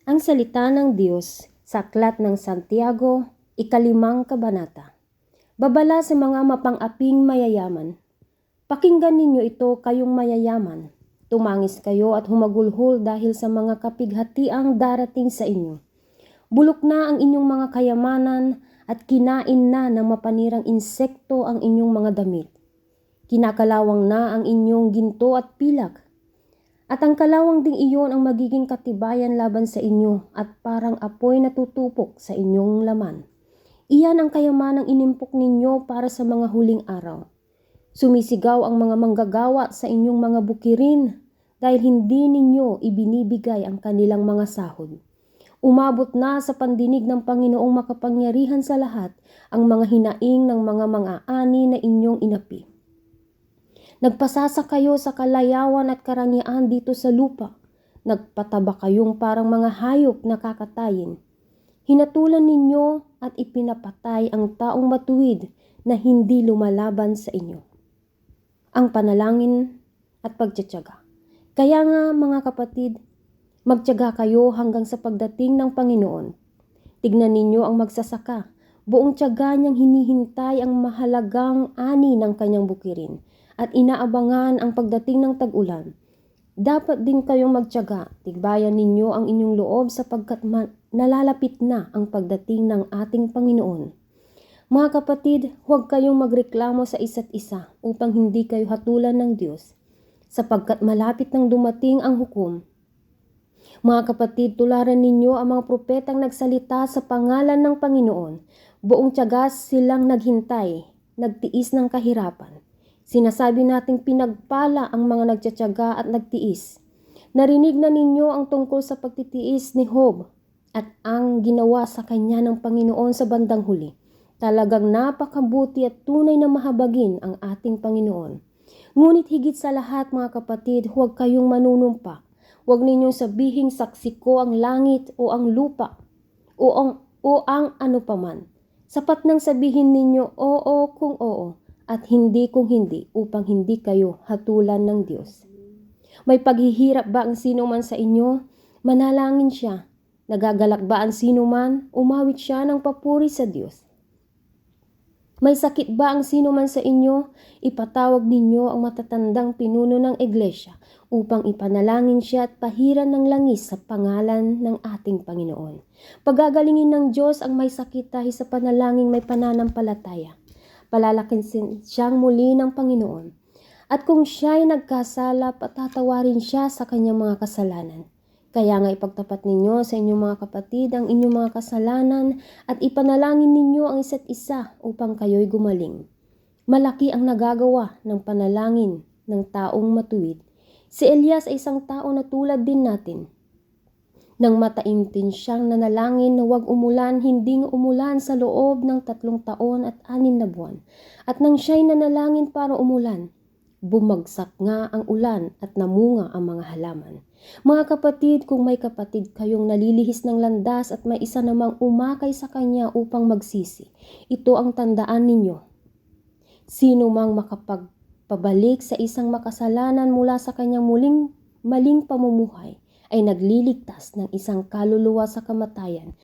Ang salita ng Diyos sa Aklat ng Santiago, 5 kabanata. Babala sa mga mapang-aping mayayaman. Pakinggan ninyo ito, kayong mayayaman. Tumangis kayo at humagulhol dahil sa mga kapighatiang darating sa inyo. Bulok na ang inyong mga kayamanan at kinain na ng mapanirang insekto ang inyong mga damit. Kinakalawang na ang inyong ginto at pilak. At ang kalawang ding iyon ang magiging katibayan laban sa inyo at parang apoy na tutupok sa inyong laman. Iyan ang kayamanang inimpok ninyo para sa mga huling araw. Sumisigaw ang mga manggagawa sa inyong mga bukirin dahil hindi ninyo ibinibigay ang kanilang mga sahod. Umabot na sa pandinig ng Panginoong makapangyarihan sa lahat ang mga hinaing ng mga mang-aani na inyong inapi. Nagpasasa kayo sa kalayawan at karangyaan dito sa lupa. Nagpataba kayong parang mga hayop na kakatayin. Hinatulan ninyo at ipinapatay ang taong matuwid na hindi lumalaban sa inyo. Ang panalangin at pagtitiyaga. Kaya nga mga kapatid, magtiyaga kayo hanggang sa pagdating ng Panginoon. Tignan ninyo ang magsasaka. Buong tiyaga niyang hinihintay ang mahalagang ani ng kanyang bukirin at inaabangan ang pagdating ng tag-ulan. Dapat din kayong magtiyaga, tigbayan ninyo ang inyong loob sapagkat nalalapit na ang pagdating ng ating Panginoon. Mga kapatid, huwag kayong magreklamo sa isa't isa upang hindi kayo hatulan ng Diyos, sapagkat malapit nang dumating ang hukom. Mga kapatid, tularan ninyo ang mga propetang nagsalita sa pangalan ng Panginoon. Buong tiyaga silang naghintay, nagtiis ng kahirapan. Sinasabi nating pinagpala ang mga nagtitiyaga at nagtiis. Narinig na ninyo ang tungkol sa pagtitiis ni Job at ang ginawa sa kanya ng Panginoon sa bandang huli. Talagang napakabuti at tunay na mahabagin ang ating Panginoon. Ngunit higit sa lahat mga kapatid, huwag kayong manunumpa. Huwag ninyong sabihing saksi ko ang langit o ang lupa o ang ano paman. Sapat nang sabihin ninyo oo kung oo at hindi kung hindi upang hindi kayo hatulan ng Diyos. May paghihirap ba ang sino man sa inyo? Manalangin siya. Nagagalak ba ang sino man? Umawit siya ng papuri sa Diyos. May sakit ba ang sino man sa inyo? Ipatawag ninyo ang matatandang pinuno ng iglesia upang ipanalangin siya at pahiran ng langis sa pangalan ng ating Panginoon. Pagagalingin ng Diyos ang may sakit dahil sa panalangin may pananampalataya. Palalakin siyang muli ng Panginoon. At kung siya'y nagkasala, patatawarin siya sa kanyang mga kasalanan. Kaya nga ipagtapat ninyo sa inyong mga kapatid ang inyong mga kasalanan at ipanalangin ninyo ang isa't isa upang kayo'y gumaling. Malaki ang nagagawa ng panalangin ng taong matuwid. Si Elias ay isang tao na tulad din natin. Nang mataimtim siyang nanalangin na huwag umulan, hindi nga umulan sa loob ng 3 taon at 6 na buwan. At nang siya'y nanalangin para umulan, bumagsak nga ang ulan at namunga ang mga halaman. Mga kapatid, kung may kapatid kayong nalilihis ng landas at may isa namang umakay sa kanya upang magsisi, ito ang tandaan ninyo. Sino mang makapagpabalik sa isang makasalanan mula sa kanyang maling pamumuhay, ay nagliligtas ng isang kaluluwa sa kamatayan